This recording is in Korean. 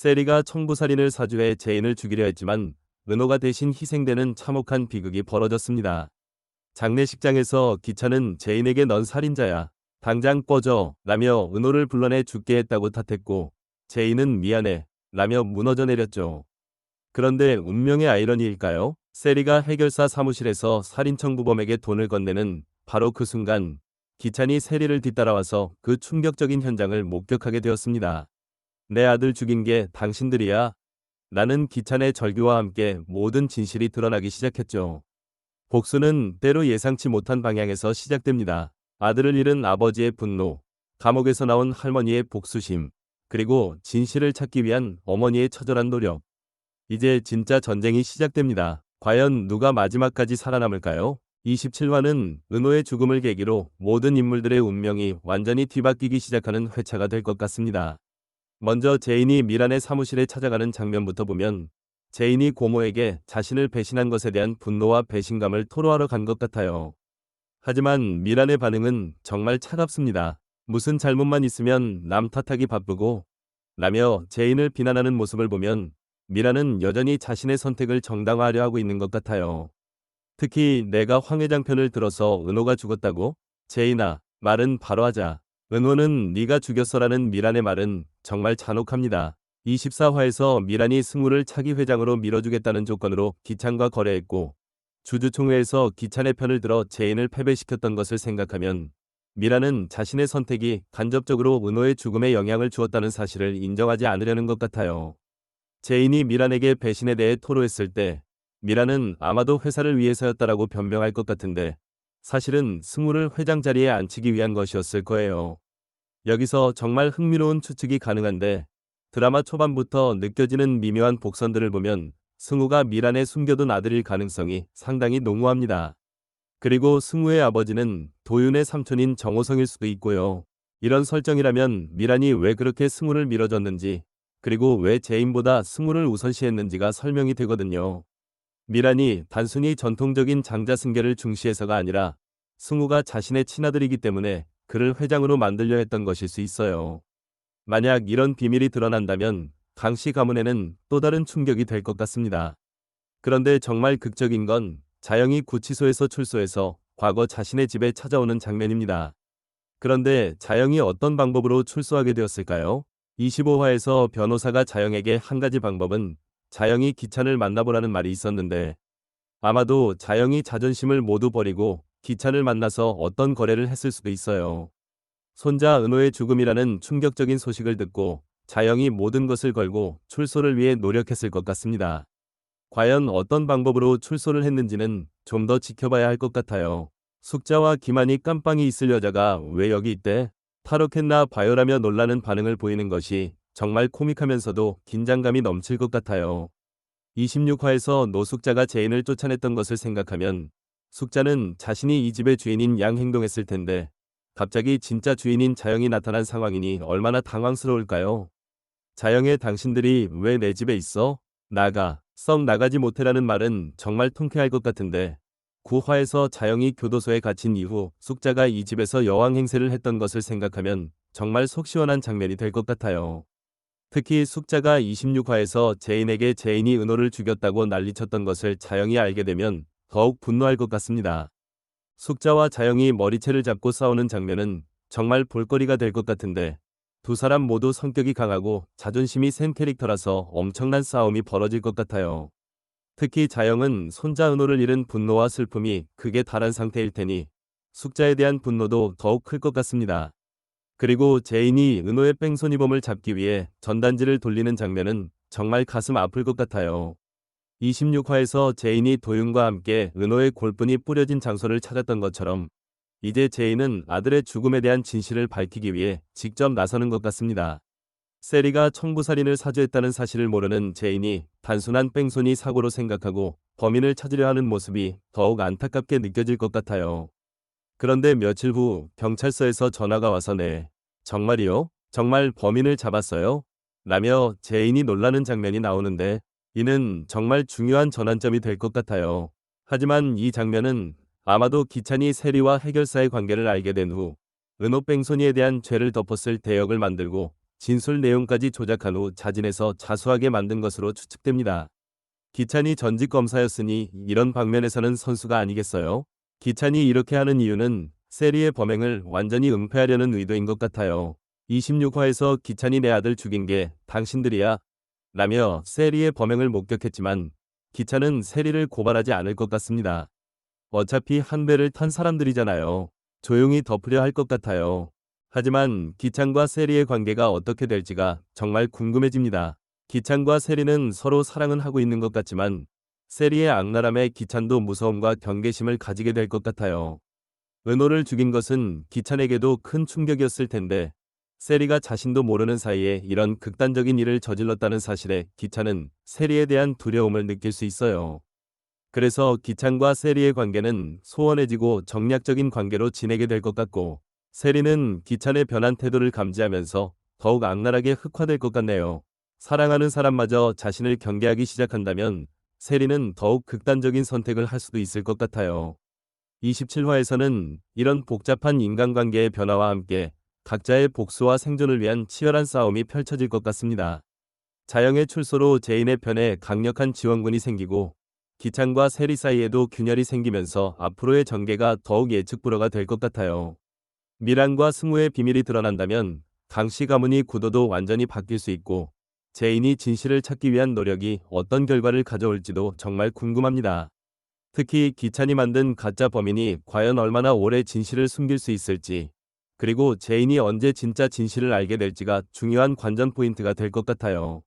세리가 청부살인을 사주해 제인을 죽이려 했지만 은호가 대신 희생되는 참혹한 비극이 벌어졌습니다. 장례식장에서 기찬은 제인에게 넌 살인자야. 당장 꺼져 라며 은호를 불러내 죽게 했다고 탓했고 제인은 미안해 라며 무너져 내렸죠. 그런데 운명의 아이러니일까요? 세리가 해결사 사무실에서 살인 청부범에게 돈을 건네는 바로 그 순간 기찬이 세리를 뒤따라와서 그 충격적인 현장을 목격하게 되었습니다. 내 아들 죽인 게 당신들이야? 라는 기찬의 절규와 함께 모든 진실이 드러나기 시작했죠. 복수는 때로 예상치 못한 방향에서 시작됩니다. 아들을 잃은 아버지의 분노, 감옥에서 나온 할머니의 복수심, 그리고 진실을 찾기 위한 어머니의 처절한 노력. 이제 진짜 전쟁이 시작됩니다. 과연 누가 마지막까지 살아남을까요? 27화는 은호의 죽음을 계기로 모든 인물들의 운명이 완전히 뒤바뀌기 시작하는 회차가 될 것 같습니다. 먼저 제인이 미란의 사무실에 찾아가는 장면부터 보면 제인이 고모에게 자신을 배신한 것에 대한 분노와 배신감을 토로하러 간 것 같아요. 하지만 미란의 반응은 정말 차갑습니다. 무슨 잘못만 있으면 남 탓하기 바쁘고 라며 제인을 비난하는 모습을 보면 미란은 여전히 자신의 선택을 정당화하려 하고 있는 것 같아요. 특히 내가 황 회장 편을 들어서 은호가 죽었다고? 제인아, 말은 바로 하자. 은호는 네가 죽였어라는 미란의 말은 정말 잔혹합니다. 24화에서 미란이 승우를 차기 회장으로 밀어주겠다는 조건으로 기찬과 거래했고 주주총회에서 기찬의 편을 들어 제인을 패배시켰던 것을 생각하면 미란은 자신의 선택이 간접적으로 은호의 죽음에 영향을 주었다는 사실을 인정하지 않으려는 것 같아요. 제인이 미란에게 배신에 대해 토로했을 때 미란은 아마도 회사를 위해서였다라고 변명할 것 같은데 사실은 승우를 회장 자리에 앉히기 위한 것이었을 거예요. 여기서 정말 흥미로운 추측이 가능한데 드라마 초반부터 느껴지는 미묘한 복선들을 보면 승우가 미란의 숨겨둔 아들일 가능성이 상당히 농후합니다. 그리고 승우의 아버지는 도윤의 삼촌인 정호성일 수도 있고요. 이런 설정이라면 미란이 왜 그렇게 승우를 밀어줬는지 그리고 왜 제인보다 승우를 우선시했는지가 설명이 되거든요. 미란이 단순히 전통적인 장자 승계를 중시해서가 아니라 승우가 자신의 친아들이기 때문에 그를 회장으로 만들려 했던 것일 수 있어요. 만약 이런 비밀이 드러난다면 강씨 가문에는 또 다른 충격이 될 것 같습니다. 그런데 정말 극적인 건 자영이 구치소에서 출소해서 과거 자신의 집에 찾아오는 장면입니다. 그런데 자영이 어떤 방법으로 출소하게 되었을까요? 25화에서 변호사가 자영에게 한 가지 방법은 자영이 기찬을 만나보라는 말이 있었는데 아마도 자영이 자존심을 모두 버리고 기찬을 만나서 어떤 거래를 했을 수도 있어요. 손자 은호의 죽음이라는 충격적인 소식을 듣고 자영이 모든 것을 걸고 출소를 위해 노력했을 것 같습니다. 과연 어떤 방법으로 출소를 했는지는 좀 더 지켜봐야 할 것 같아요. 숙자와 기만이 깜빵이 있을 여자가 왜 여기 있대? 탈옥했나 봐요라며 놀라는 반응을 보이는 것이 정말 코믹하면서도 긴장감이 넘칠 것 같아요. 26화에서 노숙자가 제인을 쫓아냈던 것을 생각하면 숙자는 자신이 이 집의 주인인 양 행동했을 텐데 갑자기 진짜 주인인 자영이 나타난 상황이니 얼마나 당황스러울까요? 자영의 당신들이 왜 내 집에 있어? 나가, 썩 나가지 못해라는 말은 정말 통쾌할 것 같은데 9화에서 자영이 교도소에 갇힌 이후 숙자가 이 집에서 여왕 행세를 했던 것을 생각하면 정말 속 시원한 장면이 될 것 같아요. 특히 숙자가 26화에서 제인에게 제인이 은호를 죽였다고 난리쳤던 것을 자영이 알게 되면 더욱 분노할 것 같습니다. 숙자와 자영이 머리채를 잡고 싸우는 장면은 정말 볼거리가 될 것 같은데 두 사람 모두 성격이 강하고 자존심이 센 캐릭터라서 엄청난 싸움이 벌어질 것 같아요. 특히 자영은 손자 은호를 잃은 분노와 슬픔이 극에 달한 상태일 테니 숙자에 대한 분노도 더욱 클 것 같습니다. 그리고 제인이 은호의 뺑소니범을 잡기 위해 전단지를 돌리는 장면은 정말 가슴 아플 것 같아요. 26화에서 제인이 도윤과 함께 은호의 골분이 뿌려진 장소를 찾았던 것처럼 이제 제인은 아들의 죽음에 대한 진실을 밝히기 위해 직접 나서는 것 같습니다. 세리가 청부살인을 사주했다는 사실을 모르는 제인이 단순한 뺑소니 사고로 생각하고 범인을 찾으려 하는 모습이 더욱 안타깝게 느껴질 것 같아요. 그런데 며칠 후 경찰서에서 전화가 와서 네, 정말이요? 정말 범인을 잡았어요? 라며 제인이 놀라는 장면이 나오는데 이는 정말 중요한 전환점이 될 것 같아요. 하지만 이 장면은 아마도 기찬이 세리와 해결사의 관계를 알게 된 후 은호 뺑소니에 대한 죄를 덮었을 대역을 만들고 진술 내용까지 조작한 후 자진해서 자수하게 만든 것으로 추측됩니다. 기찬이 전직 검사였으니 이런 방면에서는 선수가 아니겠어요? 기찬이 이렇게 하는 이유는 세리의 범행을 완전히 은폐하려는 의도인 것 같아요. 26화에서 기찬이 내 아들 죽인 게 당신들이야? 라며 세리의 범행을 목격했지만 기찬은 세리를 고발하지 않을 것 같습니다. 어차피 한 배를 탄 사람들이잖아요. 조용히 덮으려 할 것 같아요. 하지만 기찬과 세리의 관계가 어떻게 될지가 정말 궁금해집니다. 기찬과 세리는 서로 사랑은 하고 있는 것 같지만 세리의 악랄함에 기찬도 무서움과 경계심을 가지게 될 것 같아요. 은호를 죽인 것은 기찬에게도 큰 충격이었을 텐데 세리가 자신도 모르는 사이에 이런 극단적인 일을 저질렀다는 사실에 기찬은 세리에 대한 두려움을 느낄 수 있어요. 그래서 기찬과 세리의 관계는 소원해지고 정략적인 관계로 지내게 될 것 같고 세리는 기찬의 변한 태도를 감지하면서 더욱 악랄하게 흑화될 것 같네요. 사랑하는 사람마저 자신을 경계하기 시작한다면 세리는 더욱 극단적인 선택을 할 수도 있을 것 같아요. 27화에서는 이런 복잡한 인간관계의 변화와 함께 각자의 복수와 생존을 위한 치열한 싸움이 펼쳐질 것 같습니다. 자영의 출소로 제인의 편에 강력한 지원군이 생기고 기찬과 세리 사이에도 균열이 생기면서 앞으로의 전개가 더욱 예측 불허가 될 것 같아요. 미란과 승우의 비밀이 드러난다면 강씨 가문이 구도도 완전히 바뀔 수 있고 제인이 진실을 찾기 위한 노력이 어떤 결과를 가져올지도 정말 궁금합니다. 특히 기찬이 만든 가짜 범인이 과연 얼마나 오래 진실을 숨길 수 있을지, 그리고 제인이 언제 진짜 진실을 알게 될지가 중요한 관전 포인트가 될 것 같아요.